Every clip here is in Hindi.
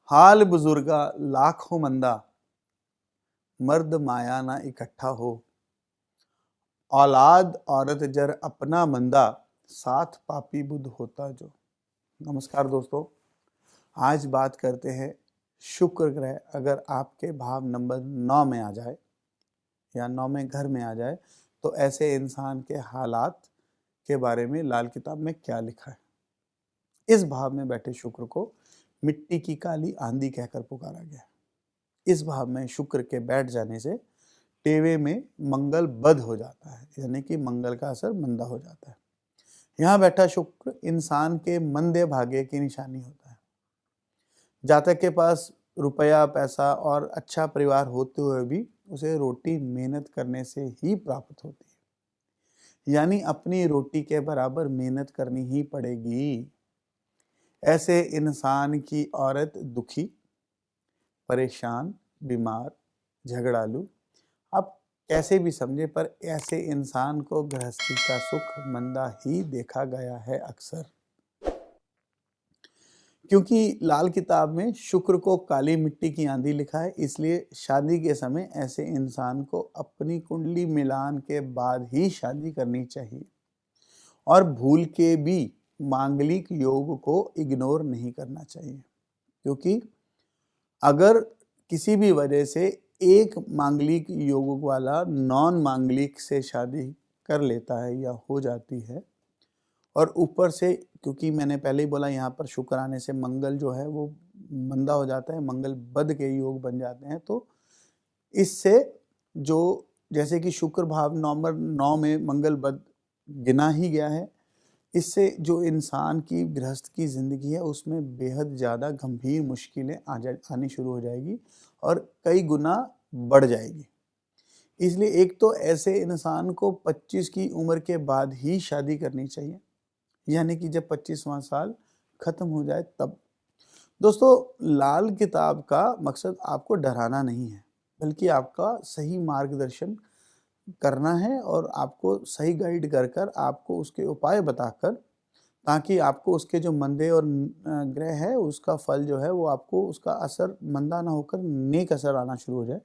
हाल बुजुर्गा लाखों मंदा, मर्द माया ना इकट्ठा हो। औलाद औरत जर अपना मंदा, साथ पापी बुद्ध होता जो। नमस्कार दोस्तों, आज बात करते हैं शुक्र ग्रह अगर आपके भाव नंबर 9 में आ जाए या 9 में घर में आ जाए तो ऐसे इंसान के हालात के बारे में लाल किताब में क्या लिखा है। इस भाव में बैठे शुक्र को मिट्टी की काली आंधी कहकर पुकारा गया। इस भाव में शुक्र के बैठ जाने से टेवे में मंगल बद हो जाता है, यानी कि मंगल का असर मंदा हो जाता है। यहाँ बैठा शुक्र इंसान के मंदे भाग्य की निशानी होता है। जातक के पास रुपया पैसा और अच्छा परिवार होते हुए भी उसे रोटी मेहनत करने से ही प्राप्त होती है, यानी अपनी रोटी के बराबर मेहनत करनी ही पड़ेगी। ऐसे इंसान की औरत दुखी, परेशान, बीमार, झगड़ालू, आप कैसे भी समझे, पर ऐसे इंसान को गृहस्थी का सुख मंदा ही देखा गया है अक्सर। क्योंकि लाल किताब में शुक्र को काली मिट्टी की आंधी लिखा है, इसलिए शादी के समय ऐसे इंसान को अपनी कुंडली मिलान के बाद ही शादी करनी चाहिए और भूल के भी मांगलिक योग को इग्नोर नहीं करना चाहिए। क्योंकि अगर किसी भी वजह से एक मांगलिक योग वाला नॉन मांगलिक से शादी कर लेता है या हो जाती है, और ऊपर से क्योंकि मैंने पहले ही बोला यहाँ पर शुक्र आने से मंगल जो है वो मंदा हो जाता है, मंगल बद के योग बन जाते हैं, तो इससे जो जैसे कि शुक्र भाव नंबर 9 में मंगल बद गिना ही गया है, इससे जो इंसान की गृहस्थ की ज़िंदगी है उसमें बेहद ज़्यादा गंभीर मुश्किलें आनी शुरू हो जाएगी और कई गुना बढ़ जाएगी। इसलिए एक तो ऐसे इंसान को 25 की उम्र के बाद ही शादी करनी चाहिए, यानी कि जब 25वां साल ख़त्म हो जाए तब। दोस्तों, लाल किताब का मकसद आपको डराना नहीं है, बल्कि आपका सही मार्गदर्शन करना है और आपको सही गाइड कर कर आपको उसके उपाय बताकर, ताकि आपको उसके जो मंदे और ग्रह है उसका फल जो है वो आपको उसका असर मंदा ना होकर नेक असर आना शुरू हो जाए।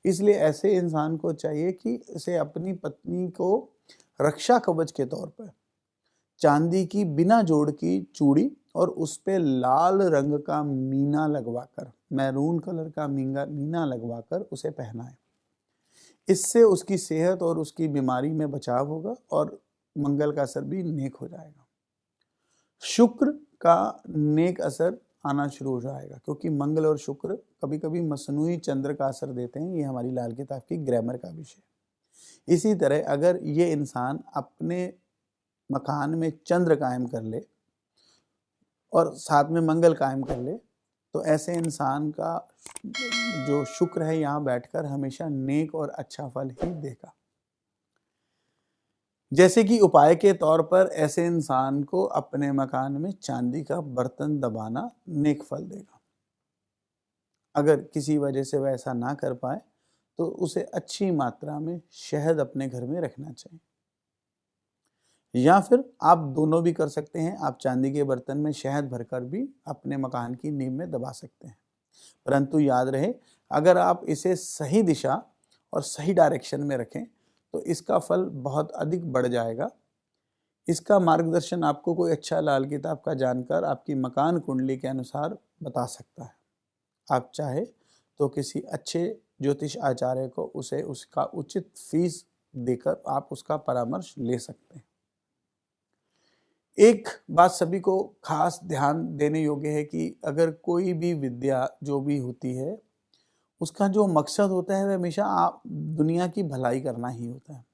इसलिए ऐसे इंसान को चाहिए कि उसे अपनी पत्नी को रक्षा कवच के तौर पर चांदी की बिना जोड़ की चूड़ी और उस पे लाल रंग का मीना लगवाकर, मैरून कलर का मीना लगवाकर उसे पहनाए। इससे उसकी सेहत और उसकी बीमारी में बचाव होगा और मंगल का असर भी नेक हो जाएगा। शुक्र का नेक असर आना शुरू हो जाएगा, क्योंकि मंगल और शुक्र कभी कभी मसनूई चंद्र का असर देते हैं। ये हमारी लाल किताब की ग्रामर का विषय। इसी तरह अगर ये इंसान अपने मकान में चंद्र कायम कर ले और साथ में मंगल कायम कर ले, तो ऐसे इंसान का जो शुक्र है यहाँ बैठकर हमेशा नेक और अच्छा फल ही देगा। जैसे कि उपाय के तौर पर ऐसे इंसान को अपने मकान में चांदी का बर्तन दबाना नेक फल देगा। अगर किसी वजह से वह ऐसा ना कर पाए तो उसे अच्छी मात्रा में शहद अपने घर में रखना चाहिए, या फिर आप दोनों भी कर सकते हैं। आप चांदी के बर्तन में शहद भरकर भी अपने मकान की नींव में दबा सकते हैं। परंतु याद रहे, अगर आप इसे सही दिशा और सही डायरेक्शन में रखें तो इसका फल बहुत अधिक बढ़ जाएगा। इसका मार्गदर्शन आपको कोई अच्छा लाल किताब का जानकर आपकी मकान कुंडली के अनुसार बता सकता है। आप चाहे तो किसी अच्छे ज्योतिष आचार्य को उसे उसका उचित फीस देकर आप उसका परामर्श ले सकते हैं। एक बात सभी को खास ध्यान देने योग्य है कि अगर कोई भी विद्या जो भी होती है उसका जो मकसद होता है वह हमेशा आप दुनिया की भलाई करना ही होता है।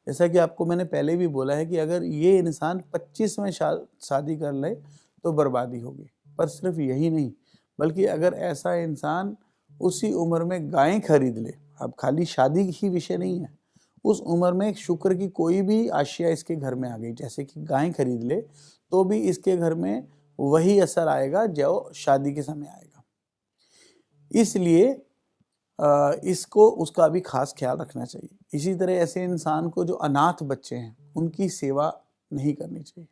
जैसा कि आपको मैंने पहले भी बोला है कि अगर ये इंसान 25वें शादी कर ले तो बर्बादी होगी। पर सिर्फ यही नहीं, बल्कि अगर ऐसा इंसान उसी उम्र में गायें खरीद ले, अब खाली शादी ही विषय नहीं है, उस उम्र में शुक्र की कोई भी आशिया इसके घर में आ गई, जैसे कि गायें खरीद ले, तो भी इसके घर में वही असर आएगा जो शादी के समय आएगा। इसलिए इसको उसका भी खास ख्याल रखना चाहिए। इसी तरह ऐसे इंसान को जो अनाथ बच्चे हैं उनकी सेवा नहीं करनी चाहिए,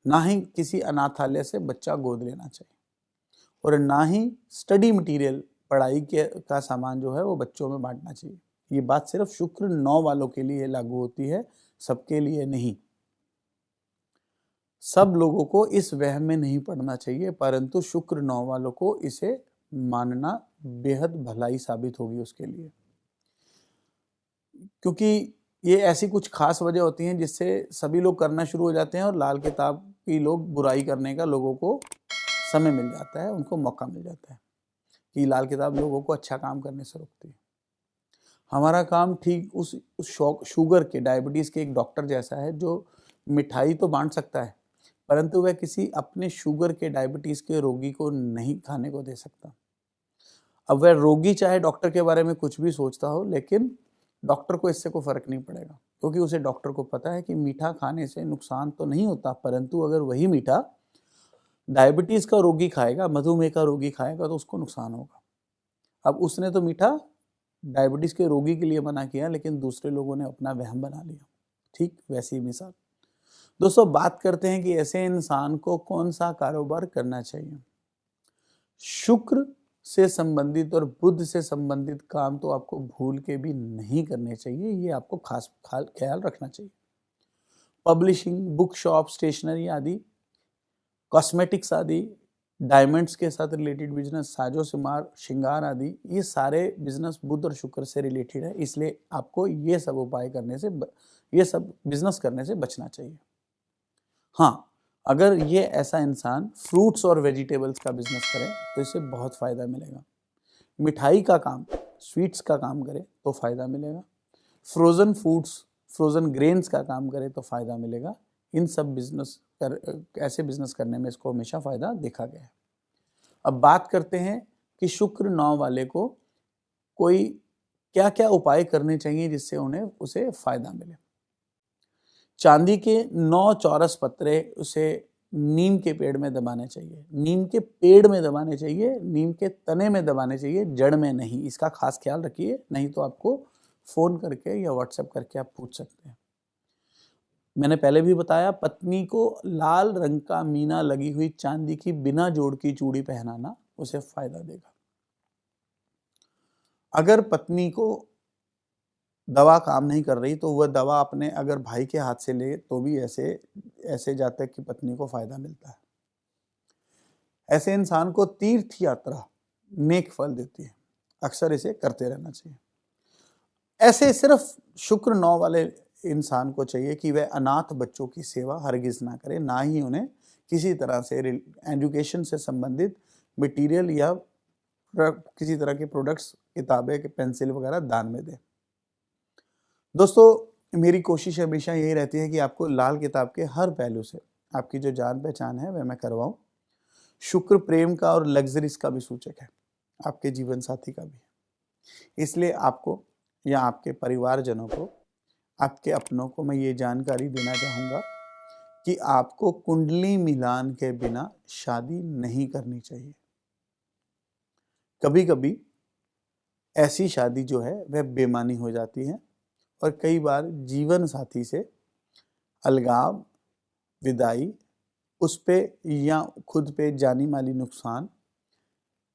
ना ही किसी अनाथालय से बच्चा गोद लेना चाहिए। और ना ही स्टडी मटेरियल, पढ़ाई के का सामान जो है वो बच्चों में बांटना चाहिए। ये बात सिर्फ शुक्र 9 वालों के लिए लागू होती है, सबके लिए नहीं। सब लोगों को इस वहम में नहीं पड़ना चाहिए, परंतु शुक्र 9 वालों को इसे मानना बेहद भलाई साबित होगी उसके लिए, क्योंकि ये ऐसी कुछ खास वजह होती हैं जिससे सभी लोग करना शुरू हो जाते हैं और लाल किताब की लोग बुराई करने का लोगों को समय मिल जाता है, उनको मौका मिल जाता है कि लाल किताब लोगों को अच्छा काम करने से रोकती है। हमारा काम ठीक उस शुगर के, डायबिटीज़ के एक डॉक्टर जैसा है जो मिठाई तो बांट सकता है, परंतु वह किसी अपने शुगर के, डायबिटीज़ के रोगी को नहीं खाने को दे सकता। अब वह रोगी चाहे डॉक्टर के बारे में कुछ भी सोचता हो, लेकिन डॉक्टर को इससे कोई फर्क नहीं पड़ेगा, क्योंकि उसे डॉक्टर को पता है कि मीठा खाने से नुकसान तो नहीं होता, परंतु अगर वही मीठा डायबिटीज़ का रोगी खाएगा, मधुमेह का रोगी खाएगा तो उसको नुकसान होगा। अब उसने तो मीठा डायबिटीज़ के रोगी के लिए मना किया, लेकिन दूसरे लोगों ने अपना वहम बना लिया। ठीक वैसी मिसाल। दोस्तों, बात करते हैं कि ऐसे इंसान को कौन सा कारोबार करना चाहिए। शुक्र से संबंधित और बुध से संबंधित काम तो आपको भूल के भी नहीं करने चाहिए, ये आपको खास ख्याल रखना चाहिए। पब्लिशिंग, बुक शॉप, स्टेशनरी आदि, कॉस्मेटिक्स आदि, डायमंड्स के साथ रिलेटेड बिजनेस, साजो सिमार, श्रृंगार आदि, ये सारे बिजनेस बुध और शुक्र से रिलेटेड है, इसलिए आपको ये सब उपाय करने से, ये सब बिजनेस करने से बचना चाहिए। हाँ, अगर ये ऐसा इंसान फ्रूट्स और वेजिटेबल्स का बिजनेस करे तो इससे बहुत फ़ायदा मिलेगा। मिठाई का काम, स्वीट्स का काम करे तो फ़ायदा मिलेगा। फ्रोज़न फूड्स, फ्रोज़न ग्रेन्स का काम करे तो फ़ायदा मिलेगा। इन सब ऐसे बिजनेस करने में इसको हमेशा फ़ायदा देखा गया है। अब बात करते हैं कि शुक्र 9 वाले को कोई क्या क्या उपाय करने चाहिए जिससे उसे फ़ायदा मिले। चांदी के 9 चौरस पत्रे उसे नीम के पेड़ में दबाने चाहिए। नीम के पेड़ में दबाने चाहिए, नीम के तने में दबाने चाहिए, जड़ में नहीं। इसका खास ख्याल रखिए, नहीं तो आपको फ़ोन करके या व्हाट्सएप करके आप पूछ सकते हैं। मैंने पहले भी बताया, पत्नी को लाल रंग का मीना लगी हुई चांदी की बिना जोड़ की चूड़ी पहनाना उसे फ़ायदा देगा। अगर पत्नी को दवा काम नहीं कर रही तो वह दवा अपने अगर भाई के हाथ से ले तो भी ऐसे जातक की पत्नी को फायदा मिलता है। ऐसे इंसान को तीर्थ यात्रा नेक फल देती है, अक्सर इसे करते रहना चाहिए। ऐसे सिर्फ शुक्र 9 वाले इंसान को चाहिए कि वह अनाथ बच्चों की सेवा हरगिज ना करे, ना ही उन्हें किसी तरह से एजुकेशन से संबंधित मटेरियल या किसी तरह के प्रोडक्ट्स, किताबें, पेंसिल वगैरह दान में दे। दोस्तों, मेरी कोशिश हमेशा यही रहती है कि आपको लाल किताब के हर पहलू से आपकी जो जान पहचान है वह मैं करवाऊं। शुक्र प्रेम का और लग्जरीज का भी सूचक है, आपके जीवन साथी का भी है। इसलिए आपको या आपके परिवारजनों को, आपके अपनों को मैं ये जानकारी देना चाहूँगा कि आपको कुंडली मिलान के बिना शादी नहीं करनी चाहिए। कभी कभी ऐसी शादी जो है वह बेमानी हो जाती है और कई बार जीवन साथी से अलगाव, विदाई, उस पे या खुद पे जानी माली नुकसान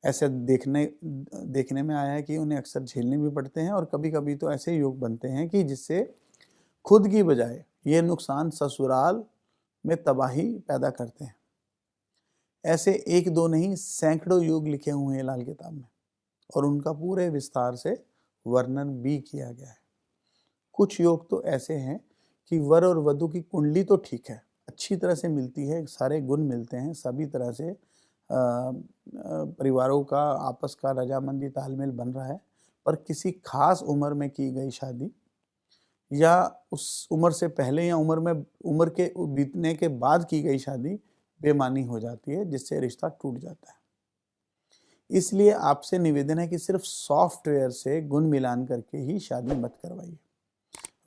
ऐसे देखने में आया है कि उन्हें अक्सर झेलने भी पड़ते हैं। और कभी कभी तो ऐसे योग बनते हैं कि जिससे खुद की बजाय ये नुकसान ससुराल में तबाही पैदा करते हैं। ऐसे एक दो नहीं, सैकड़ों योग लिखे हुए हैं लाल किताब में और उनका पूरे विस्तार से वर्णन भी किया गया है। कुछ योग तो ऐसे हैं कि वर और वधू की कुंडली तो ठीक है, अच्छी तरह से मिलती है, सारे गुण मिलते हैं, सभी तरह से परिवारों का आपस का रजामंदी तालमेल बन रहा है, पर किसी खास उम्र में की गई शादी या उस उम्र से पहले या उम्र के बीतने के बाद की गई शादी बेमानी हो जाती है, जिससे रिश्ता टूट जाता है। इसलिए आपसे निवेदन है कि सिर्फ सॉफ्टवेयर से गुण मिलान करके ही शादी मत करवाइए।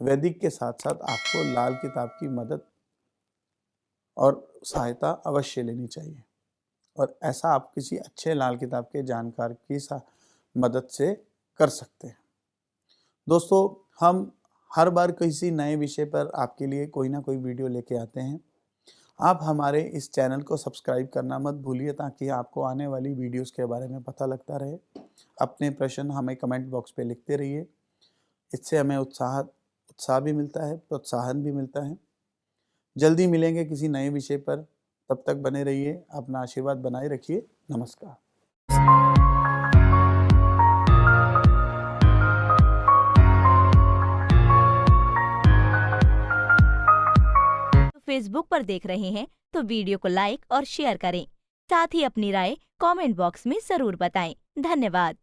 वैदिक के साथ साथ आपको लाल किताब की मदद और सहायता अवश्य लेनी चाहिए, और ऐसा आप किसी अच्छे लाल किताब के जानकार की मदद से कर सकते हैं। दोस्तों, हम हर बार किसी नए विषय पर आपके लिए कोई ना कोई वीडियो लेके आते हैं। आप हमारे इस चैनल को सब्सक्राइब करना मत भूलिए ताकि आपको आने वाली वीडियोस के बारे में पता लगता रहे। अपने प्रश्न हमें कमेंट बॉक्स पे लिखते रहिए, इससे हमें उत्साह भी मिलता है, प्रोत्साहन भी मिलता है। जल्दी मिलेंगे किसी नए विषय पर, तब तक बने रहिए, अपना आशीर्वाद बनाए रखिए। नमस्कार। फेसबुक पर देख रहे हैं तो वीडियो को लाइक और शेयर करें। साथ ही अपनी राय कमेंट बॉक्स में जरूर बताएं। धन्यवाद।